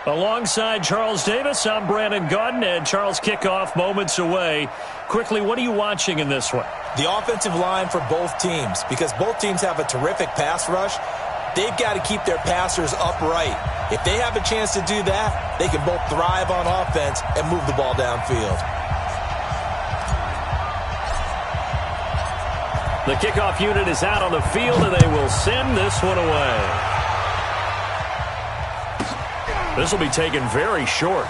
Alongside Charles Davis, I'm Brandon Gaudin, and Charles, kickoff moments away. Quickly, what are you watching in this one? The offensive line for both teams, because both teams have a terrific pass rush. They've got to keep their passers upright. If they have a chance to do that, they can both thrive on offense and move the ball downfield. The kickoff unit is out on the field, and they will send this one away. This will be taken very short.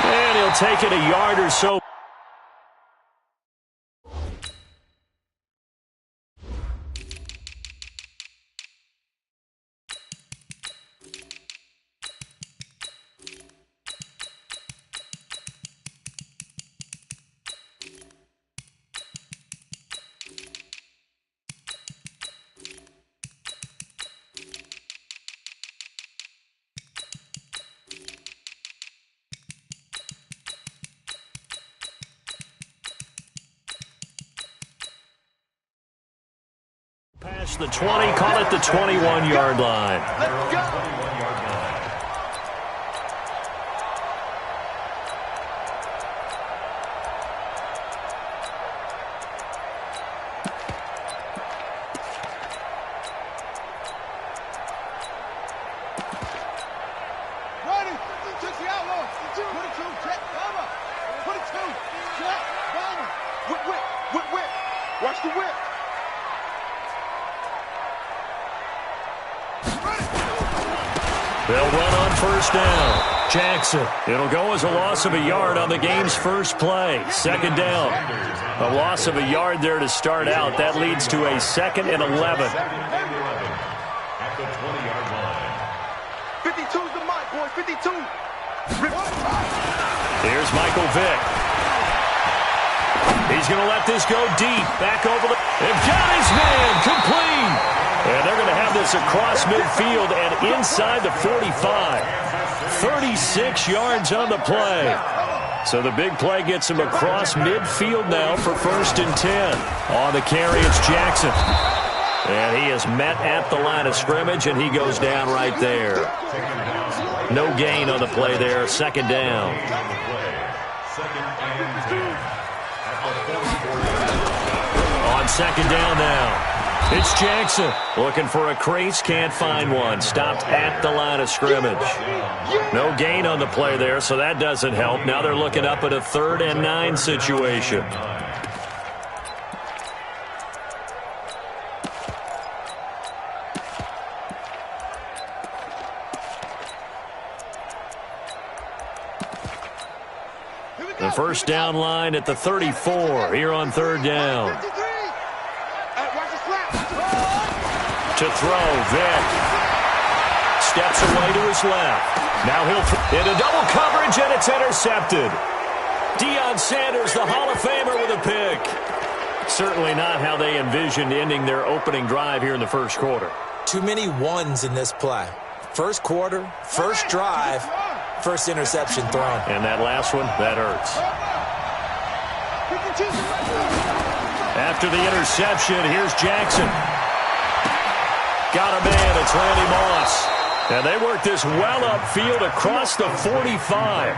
And he'll take it a yard or so. Past the 20, call it the 21-yard line. Let's go. Watch the whip. They'll run on first down. Jackson. It'll go as a loss of a yard on the game's first play. Second down. A loss of a yard there to start out. That leads to a 2nd and 11. At the 20-yard line. 52's the mic, boys. 52. Here's Michael Vick. He's going to let this go deep. Back over the... They've got his man. Complete. And they're going to have this across midfield and inside the 45. 36 yards on the play. So the big play gets him across midfield now for 1st and 10. On the carry, it's Jackson. And he is met at the line of scrimmage, and he goes down right there. No gain on the play there. 2nd down. On 2nd down now. It's Jackson looking for a crease, can't find one. Stopped at the line of scrimmage. No gain on the play there, so that doesn't help. Now they're looking up at a 3rd and 9 situation. The first down line at the 34 here on 3rd down. To throw, Vick. Steps away to his left. Now he'll into double coverage, and it's intercepted. Deion Sanders, the Hall of Famer, with a pick. Certainly not how they envisioned ending their opening drive here in the first quarter. Too many ones in this play. First quarter, first drive, first interception thrown. And that last one, that hurts. After the interception, here's Jackson. Got a man, it's Randy Moss. And they work this well upfield across the 45.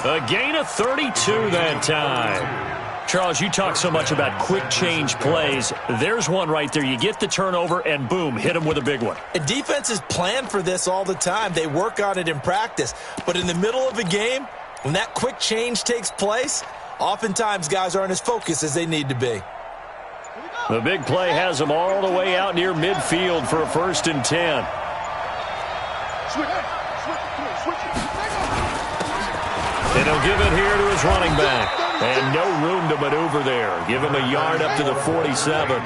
A gain of 32 that time. Charles, you talk so much about quick change plays. There's one right there. You get the turnover, and boom, hit them with a big one. And defenses plan for this all the time. They work on it in practice. But in the middle of a game, when that quick change takes place, oftentimes guys aren't as focused as they need to be. The big play has them all the way out near midfield for a 1st and 10. And he'll give it here to his running back. And no room to maneuver there. Give him a yard up to the 47.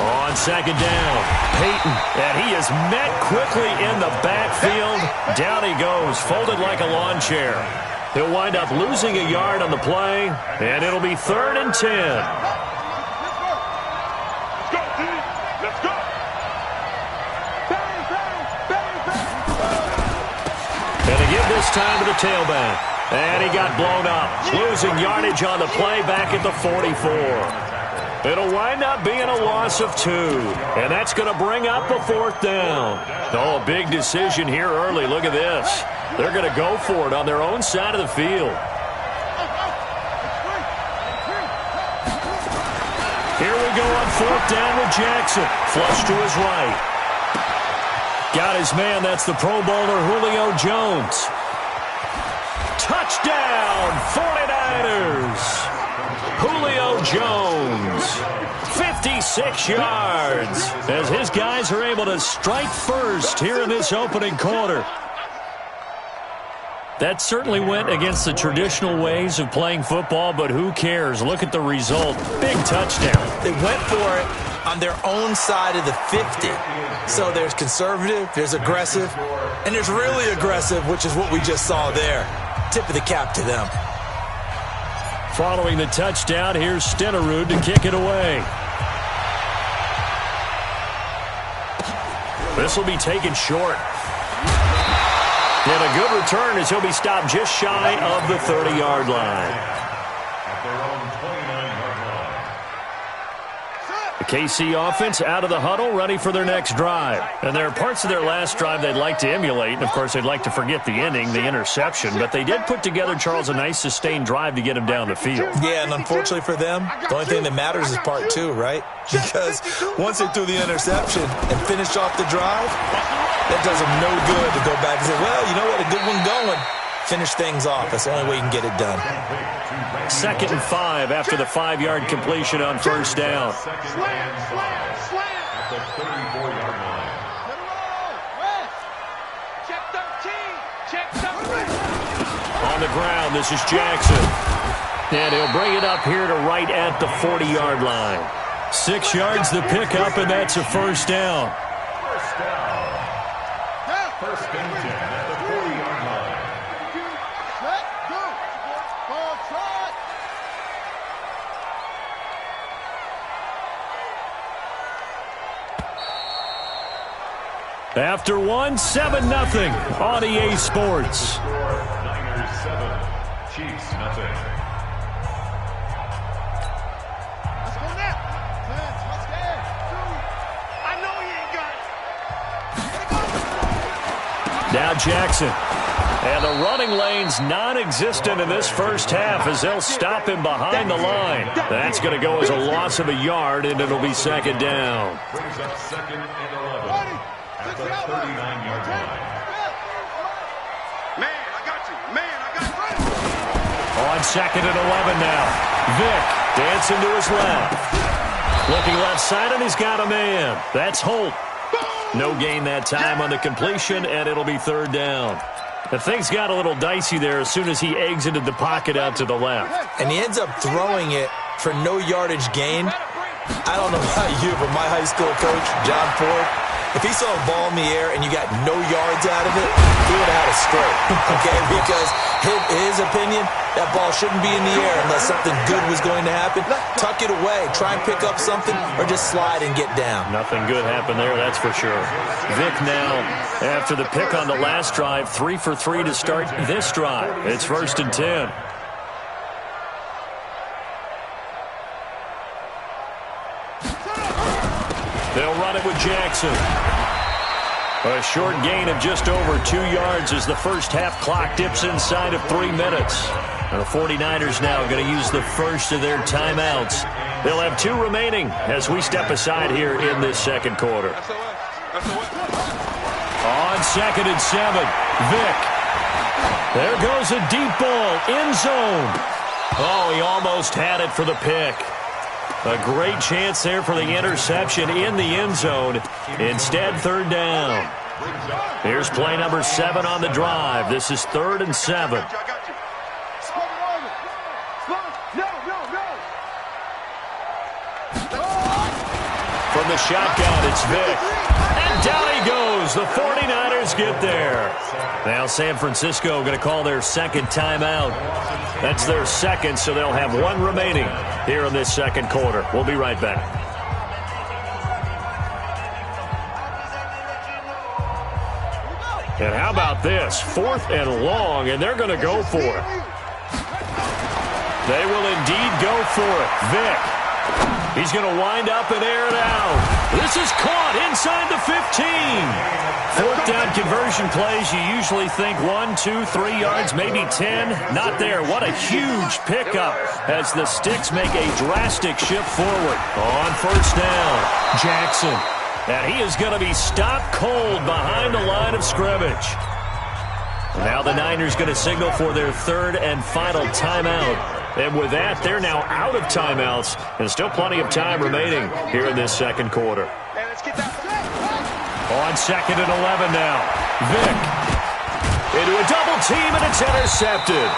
On 2nd down, Peyton, and he is met quickly in the backfield. Down he goes, folded like a lawn chair. He'll wind up losing a yard on the play, and it'll be 3rd and 10. Let's go. And to give this time to the tailback. And he got blown up, losing yardage on the play back at the 44. It'll wind up being a loss of 2, and that's going to bring up a 4th down. Oh, a big decision here early. Look at this. They're going to go for it on their own side of the field. Here we go on 4th down with Jackson. Flush to his right. Got his man. That's the Pro Bowler Julio Jones. Touchdown, 49ers. Julio Jones, 56 yards, as his guys are able to strike first here in this opening quarter. That certainly went against the traditional ways of playing football, but who cares? Look at the result. Big touchdown. They went for it on their own side of the 50. So there's conservative, there's aggressive, and there's really aggressive, which is what we just saw there. Tip of the cap to them. Following the touchdown, here's Stenerud to kick it away. This will be taken short. And a good return as he'll be stopped just shy of the 30-yard line. The KC offense out of the huddle, ready for their next drive. And there are parts of their last drive they'd like to emulate. And, of course, they'd like to forget the ending, the interception. But they did put together, Charles, a nice sustained drive to get him down the field. Yeah, and unfortunately for them, the only thing that matters is part 2, right? Because once they threw the interception and finished off the drive, that does them no good to go back and say, well, you know what, a good one going. Finish things off. That's the only way you can get it done. 2nd and 5 after the 5-yard completion on 1st down. At the 34-yard line. Check 13. Check 13. On the ground, this is Jackson. And he'll bring it up here to right at the 40-yard line. 6 yards the pickup, and that's a 1st down. First and 10 at the 40-yard line. After 1, 7-0 on EA Sports. Niners 7, Chiefs nothing. Let's go now. Let's go. I know he ain't got it. Now Jackson. And the running lane's non-existent in this first half as they'll stop him behind the line. That's going to go as a loss of a yard, and it'll be 2nd down. Brings up 2nd and 11. At the 39-yard line. Man, I got you. Man, I got you. On 2nd and 11 now. Vick dancing to his left. Looking left side, and he's got a man. That's Holt. No gain that time on the completion, and it'll be 3rd down. The things got a little dicey there as soon as he exited the pocket out to the left. And he ends up throwing it for no yardage gain. I don't know about you, but my high school coach, John Ford, if he saw a ball in the air and you got no yards out of it, he would have had a stroke, okay? Because his opinion, that ball shouldn't be in the air unless something good was going to happen. Tuck it away, try and pick up something, or just slide and get down. Nothing good happened there, that's for sure. Vick now, after the pick on the last drive, 3 for 3 to start this drive. It's 1st and 10. They'll run it with Jackson. A short gain of just over 2 yards as the first half clock dips inside of 3 minutes. And the 49ers now going to use the first of their timeouts. They'll have 2 remaining as we step aside here in this second quarter. On 2nd and 7, Vick. There goes a deep ball, end zone. Oh, he almost had it for the pick. A great chance there for the interception in the end zone. Instead, 3rd down. Here's play number 7 on the drive. This is 3rd and 7. From the shotgun, it's Vick. And down he goes. The 49ers get there. Now San Francisco going to call their second timeout. That's their second, so they'll have 1 remaining here in this second quarter. We'll be right back. And how about this? 4th and long, and they're going to go for it. They will indeed go for it. Vick. He's going to wind up and air it out. This is caught inside the 15. 4th down conversion plays, you usually think 1, 2, 3 yards, maybe 10. Not there. What a huge pickup as the Sticks make a drastic shift forward. On 1st down, Jackson. And he is going to be stopped cold behind the line of scrimmage. Now the Niners going to signal for their 3rd and final timeout. And with that, they're now out of timeouts, and still plenty of time remaining here in this second quarter. On 2nd and 11 now. Vick. Into a double team, and it's intercepted.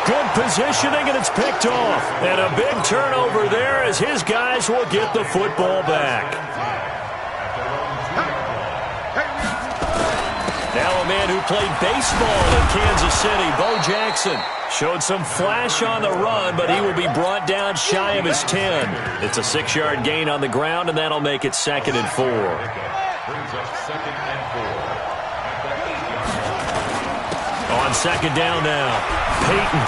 Good positioning, and it's picked off. And a big turnover there as his guys will get the football back. Now a man who played baseball in Kansas City, Bo Jackson, showed some flash on the run, but he will be brought down shy of his 10. It's a 6-yard gain on the ground, and that'll make it 2nd and 4. On 2nd down now, Peyton.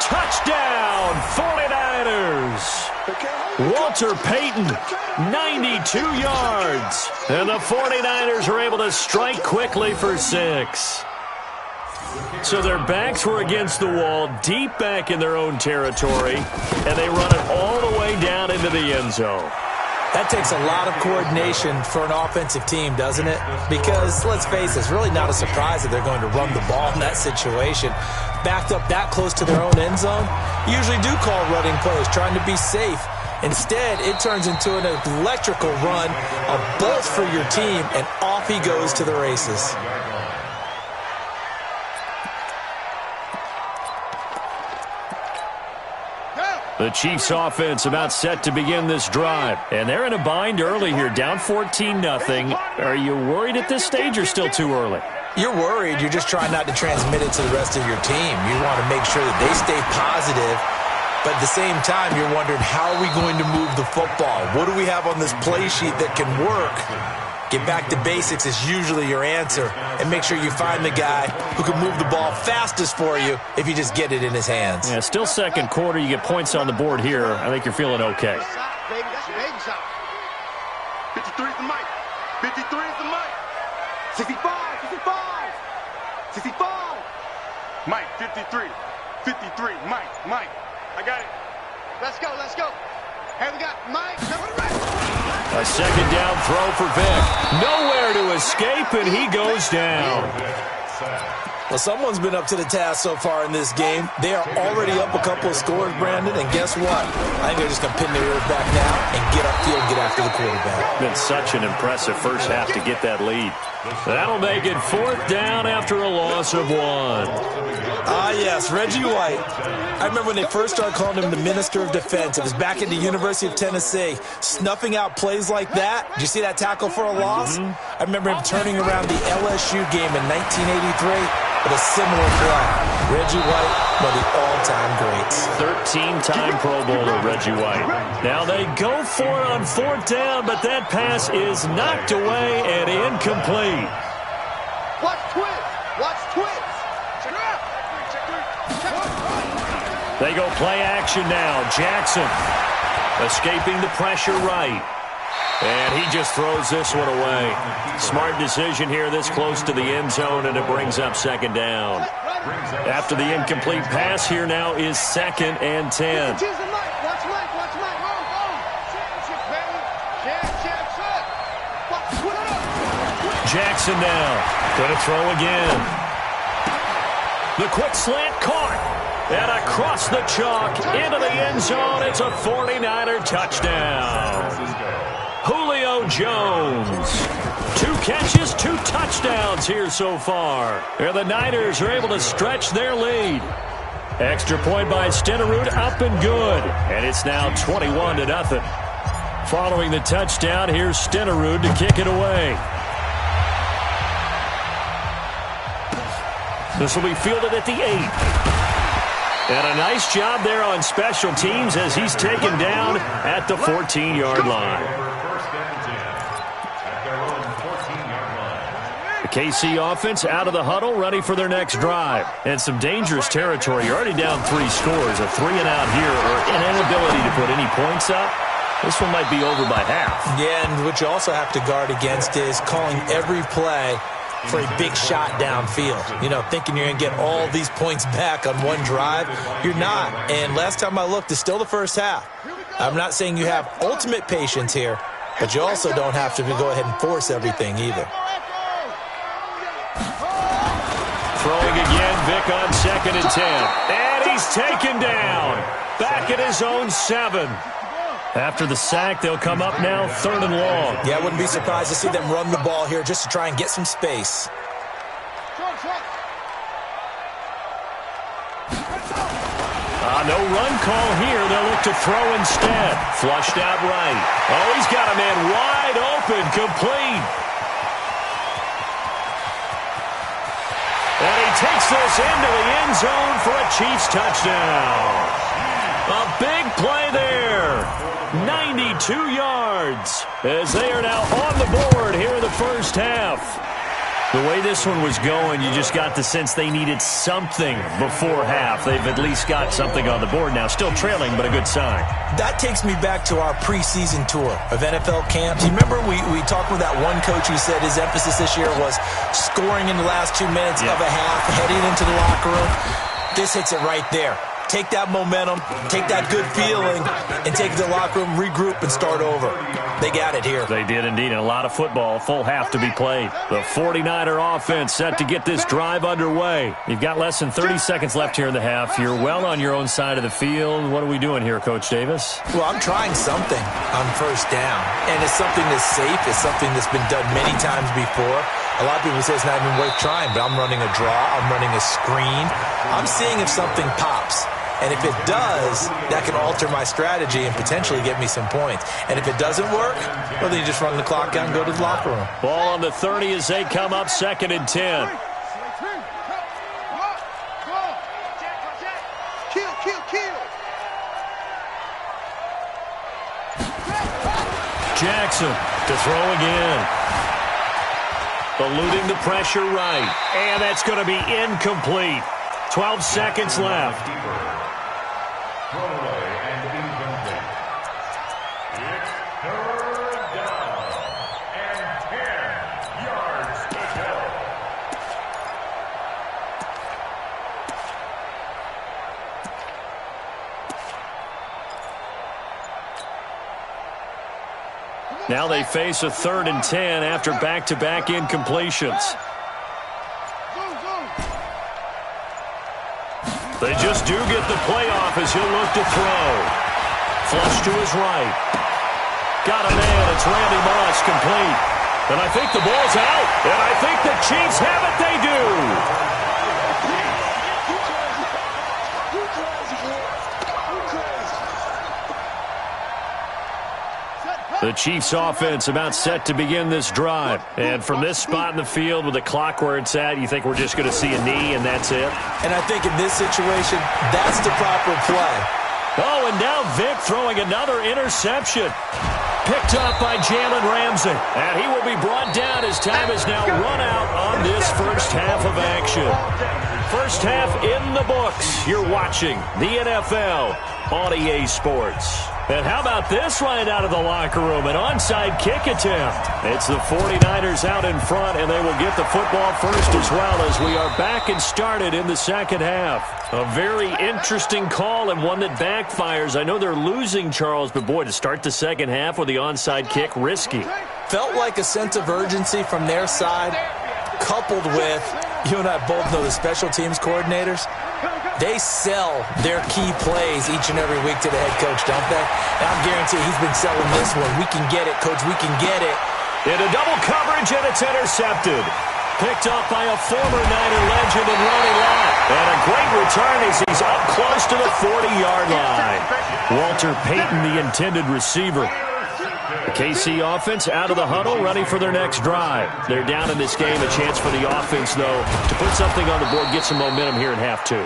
Touchdown, 49ers. Walter Payton, 92 yards. And the 49ers are able to strike quickly for 6. So their backs were against the wall, deep back in their own territory, and they run it all the way down into the end zone. That takes a lot of coordination for an offensive team, doesn't it? Because, let's face it, it's really not a surprise that they're going to run the ball in that situation. Backed up that close to their own end zone, usually do call running plays, trying to be safe. Instead, it turns into an electrical run, a bolt for your team, and off he goes to the races. The Chiefs offense about set to begin this drive. And they're in a bind early here, down 14-0. Are you worried at this stage or still too early? You're worried. You're just trying not to transmit it to the rest of your team. You want to make sure that they stay positive. But at the same time, you're wondering, how are we going to move the football? What do we have on this play sheet that can work? Get back to basics is usually your answer. And make sure you find the guy who can move the ball fastest for you if you just get it in his hands. Yeah, still second quarter. You get points on the board here. I think you're feeling okay. 53 is the mic. 53 is the mic. 65, 65, 65. Mike, 53. 53, Mike. I got it. Let's go. Hey, we got Mike. A second down throw for Vick. Nowhere to escape, and he goes down. Well, someone's been up to the task so far in this game. They are already up a couple of scores, Brandon, and guess what? I think they're just going to pin their ears back now and get upfield and get after the quarterback. Been such an impressive first half to get that lead. That'll make it 4th down after a loss of 1. Ah, yes, Reggie White. I remember when they first started calling him the Minister of Defense. It was back at the University of Tennessee, snuffing out plays like that. Did you see that tackle for a loss? I remember him turning around the LSU game in 1983 with a similar play. Reggie White, one of the all-time greats. 13-time Pro Bowler Reggie White. Now they go for it on 4th down, but that pass is knocked away and incomplete. Watch twist. Check it out. They go play action now. Jackson escaping the pressure right. And he just throws this one away. Smart decision here this close to the end zone, and it brings up 2nd down. After the incomplete pass, here now is 2nd and 10. Jackson now. Going to throw again. The quick slant caught. And across the chalk into the end zone. It's a 49er touchdown. Julio Jones. 2 catches, 2 touchdowns here so far. And the Niners are able to stretch their lead. Extra point by Stenerud, up and good. And it's now 21-0. Following the touchdown, here's Stenerud to kick it away. This will be fielded at the 8. And a nice job there on special teams as he's taken down at the 14-yard line. The KC offense out of the huddle, ready for their next drive. And some dangerous territory. You're already down 3 scores. A 3-and-out here, or an inability to put any points up. This one might be over by half. Yeah, and what you also have to guard against is calling every play for a big shot downfield. You know, thinking you're going to get all these points back on one drive. You're not. And last time I looked, it's still the first half. I'm not saying you have ultimate patience here, but you also don't have to go ahead and force everything either. Throwing again, Vic on 2nd and 10. And he's taken down. Back at his own 7. After the sack, they'll come up now 3rd and long. Yeah, I wouldn't be surprised to see them run the ball here just to try and get some space. No run call here. They'll look to throw instead. Flushed out right. Oh, he's got a man wide open, complete. And he takes this into the end zone for a Chiefs touchdown. A big play there. 92 yards as they are now on the board here in the first half. The way this one was going, you just got the sense they needed something before half. They've at least got something on the board now. Still trailing, but a good sign. That takes me back to our preseason tour of NFL camps. You remember we talked with that one coach who said his emphasis this year was scoring in the last 2 minutes of a half, heading into the locker room. This hits it right there. Take that momentum, take that good feeling, and take it to the locker room, regroup, and start over. They got it here. They did indeed, and a lot of football, full half to be played. The 49er offense set to get this drive underway. You've got less than 30 seconds left here in the half. You're well on your own side of the field. What are we doing here, Coach Davis? Well, I'm trying something on first down, and it's something that's safe. It's something that's been done many times before. A lot of people say it's not even worth trying, but I'm running a draw. I'm running a screen. I'm seeing if something pops. And if it does, that can alter my strategy and potentially get me some points. And if it doesn't work, well, then you just run the clock out and go to the locker room. Ball on the 30 as they come up 2nd and 10. Jackson to throw again. Eluding the pressure right. And that's going to be incomplete. 12 seconds left. Now they face a 3rd and 10 after back-to-back incompletions. They just do get the playoff as he'll look to throw. Flush to his right. Got a man. It's Randy Moss, complete. And I think the ball's out. And I think the Chiefs have it. They do. The Chiefs offense about set to begin this drive. And from this spot in the field with the clock where it's at, you think we're just going to see a knee and that's it? And I think in this situation, that's the proper play. Oh, and now Vic throwing another interception. Picked up by Jalen Ramsey. And he will be brought down as time is now run out on this first half of action. First half in the books. You're watching the NFL on EA Sports. And how about this right out of the locker room? An onside kick attempt. It's the 49ers out in front, and they will get the football first as well as we are back and started in the second half. A very interesting call and one that backfires. I know they're losing, Charles, but boy, to start the second half with the onside kick, risky. Felt like a sense of urgency from their side, coupled with, you and I both know the special teams coordinators. They sell their key plays each and every week to the head coach, don't they? And I'm guaranteed he's been selling this one. We can get it, coach. We can get it. Into double coverage, and it's intercepted. Picked up by a former Niner legend in Ronnie Lott. And a great return as he's up close to the 40-yard line. Walter Payton, the intended receiver. The KC offense out of the huddle, ready for their next drive. They're down in this game. A chance for the offense, though, to put something on the board, get some momentum here in half two.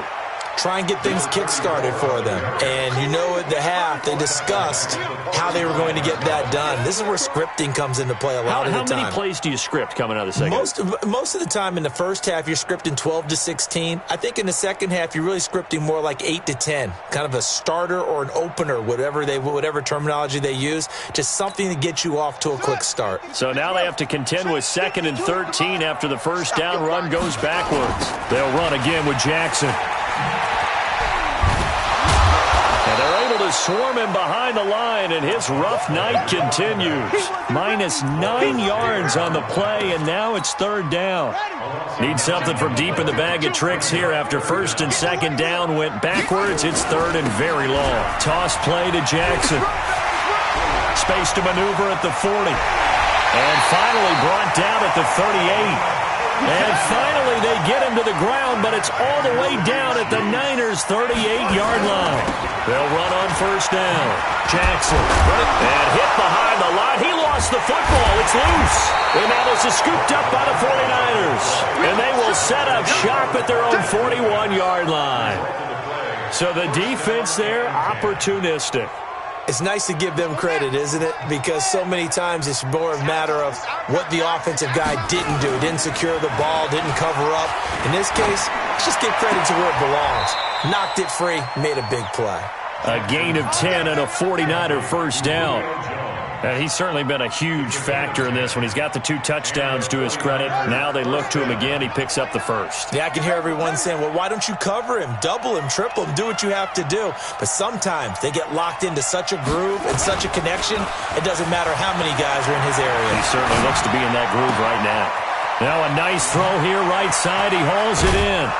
try and get things kick-started for them. And you know at the half, they discussed how they were going to get that done. This is where scripting comes into play a lot of the time. How many plays do you script coming out of the second? Most of the time in the first half, you're scripting 12 to 16. I think in the second half, you're really scripting more like 8 to 10, kind of a starter or an opener, whatever terminology they use, just something to get you off to a quick start. So now they have to contend with 2nd and 13 after the first down run goes backwards. They'll run again with Jackson. And they're able to swarm him behind the line, and his rough night continues. -9 yards on the play, and now it's 3rd down. Need something from deep in the bag of tricks here after 1st and 2nd down went backwards. It's 3rd and very long. Toss play to Jackson. Space to maneuver at the 40. And finally brought down at the 38. And finally they get him to the ground, but it's all the way down at the Niners' 38-yard line. They'll run on 1st down. Jackson, and hit behind the line. He lost the football. It's loose. And now this is scooped up by the 49ers. And they will set up shop at their own 41-yard line. So the defense there, opportunistic. It's nice to give them credit, isn't it? Because so many times it's more a matter of what the offensive guy didn't do. Didn't secure the ball, didn't cover up. In this case, let's just give credit to where it belongs. Knocked it free, made a big play. A gain of 10 and a 49er first down. And he's certainly been a huge factor in this when he's got the 2 touchdowns to his credit. Now they look to him again. He picks up the first. Yeah, I can hear everyone saying, well, why don't you cover him, double him, triple him, do what you have to do. But sometimes they get locked into such a groove and such a connection, it doesn't matter how many guys are in his area. He certainly looks to be in that groove right now. Now a nice throw here right side. He hauls it in.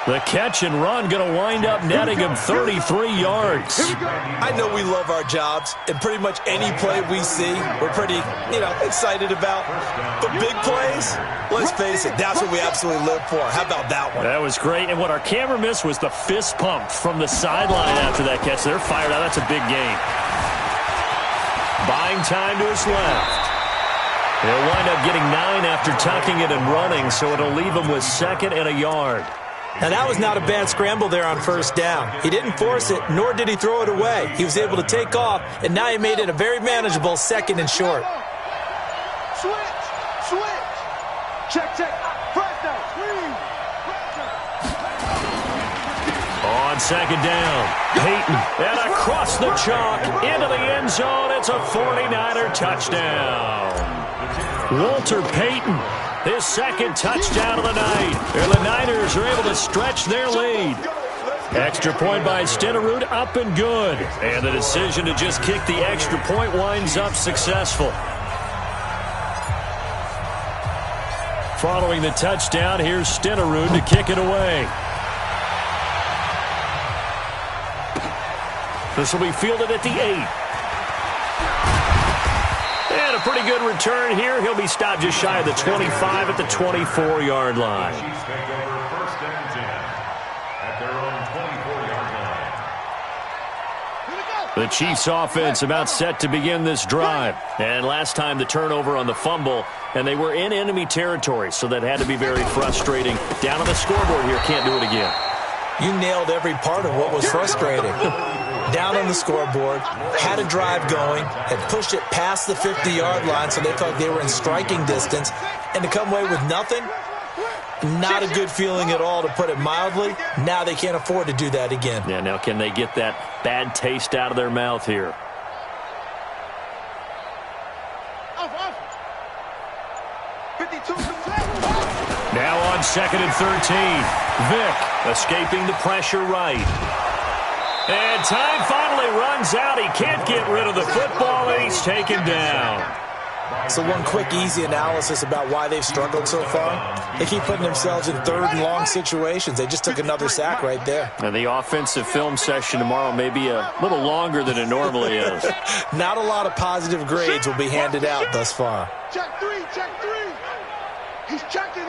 The catch and run going to wind up netting him 33 yards. I know we love our jobs, and pretty much any play we see, we're pretty, excited about. But big plays, let's face it, that's what we absolutely live for. How about that one? That was great, and what our camera missed was the fist pump from the sideline after that catch. They're fired out. That's a big gain. Buying time to his left. They'll wind up getting 9 after tucking it and running, so it'll leave him with 2nd and a yard. Now, that was not a bad scramble there on 1st down. He didn't force it, nor did he throw it away. He was able to take off, and now he made it a very manageable 2nd and short. Switch. Check. Press down. On 2nd down, Peyton, and across the chalk into the end zone. It's a 49er touchdown. Walter Payton, his 2nd touchdown of the night. And the Niners are able to stretch their lead. Extra point by Stenerud, up and good. And the decision to just kick the extra point winds up successful. Following the touchdown, here's Stenerud to kick it away. This will be fielded at the 8. And a pretty good return here. He'll be stopped just shy of the 25 at the 24-yard line. The Chiefs offense about set to begin this drive. And last time the turnover on the fumble, and they were in enemy territory, so that had to be very frustrating. Down on the scoreboard here, can't do it again. You nailed every part of what was frustrating. Down on the scoreboard, had a drive going, had pushed it past the 50-yard line so they felt they were in striking distance, and to come away with nothing, not a good feeling at all, to put it mildly. Now they can't afford to do that again. Yeah, now can they get that bad taste out of their mouth here? Now on 2nd and 13, Vick escaping the pressure right. And time finally runs out. He can't get rid of the football, and he's taken down. So one quick, easy analysis about why they've struggled so far. They keep putting themselves in 3rd and long situations. They just took another sack right there. And the offensive film session tomorrow may be a little longer than it normally is. Not a lot of positive grades will be handed out thus far. Check 3. He's checking.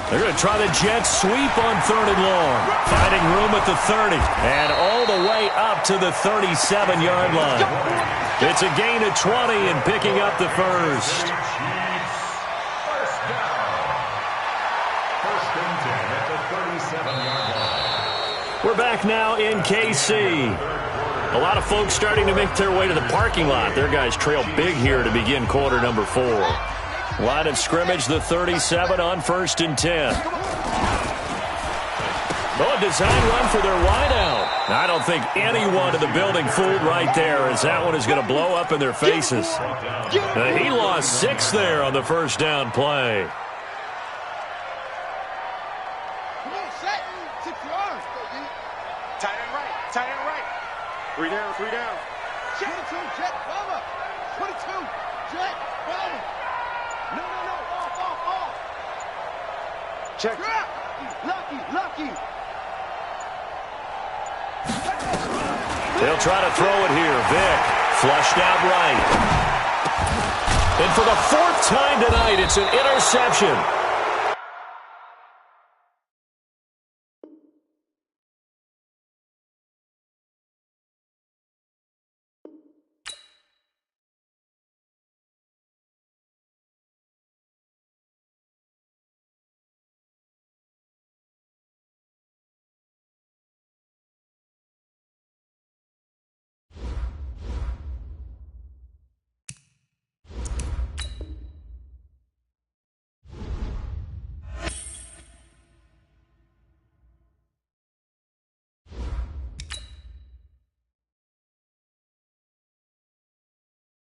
They're going to try the jet sweep on 3rd and long. Finding room at the 30. And all the way up to the 37-yard line. It's a gain of 20 and picking up the first. We're back now in KC. A lot of folks starting to make their way to the parking lot. Their guys trail big here to begin quarter number 4. Line of scrimmage, the 37 on 1st and 10. Oh, a design run for their wideout. I don't think anyone in the building fooled right there, as that one is going to blow up in their faces. He lost 6 there on the first down play. Tight end right. 3 down, 3 down. 22, jet, bomber. 22, jet, bomber. No, off. Check. Lucky. They'll try to throw it here. Vick flushed out right. And for the 4th time tonight, it's an interception.